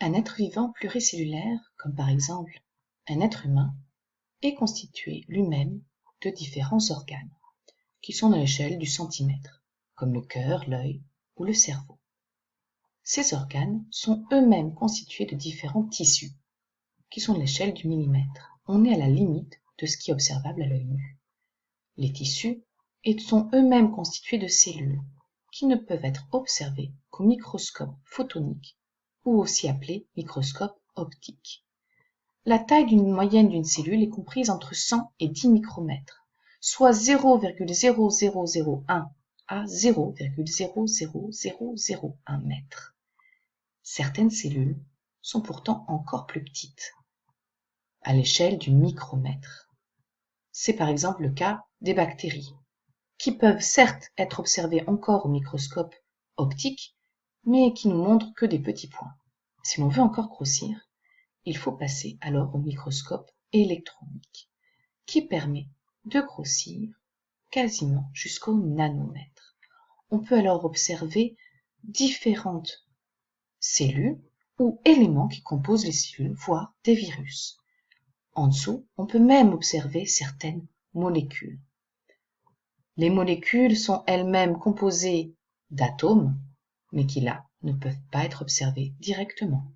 Un être vivant pluricellulaire, comme par exemple un être humain, est constitué lui-même de différents organes, qui sont à l'échelle du centimètre, comme le cœur, l'œil ou le cerveau. Ces organes sont eux-mêmes constitués de différents tissus, qui sont de l'échelle du millimètre. On est à la limite de ce qui est observable à l'œil nu. Les tissus sont eux-mêmes constitués de cellules, qui ne peuvent être observées qu'au microscope photonique, ou aussi appelé microscope optique. La taille moyenne d'une cellule est comprise entre 100 et 10 micromètres, soit 0,0001 à 0,00001 mètre. Certaines cellules sont pourtant encore plus petites, à l'échelle du micromètre. C'est par exemple le cas des bactéries, qui peuvent certes être observées encore au microscope optique, mais qui nous montrent que des petits points. Si l'on veut encore grossir, il faut passer alors au microscope électronique, qui permet de grossir quasiment jusqu'au nanomètre. On peut alors observer différentes cellules ou éléments qui composent les cellules, voire des virus. En dessous, on peut même observer certaines molécules. Les molécules sont elles-mêmes composées d'atomes, mais qui là ne peuvent pas être observées directement.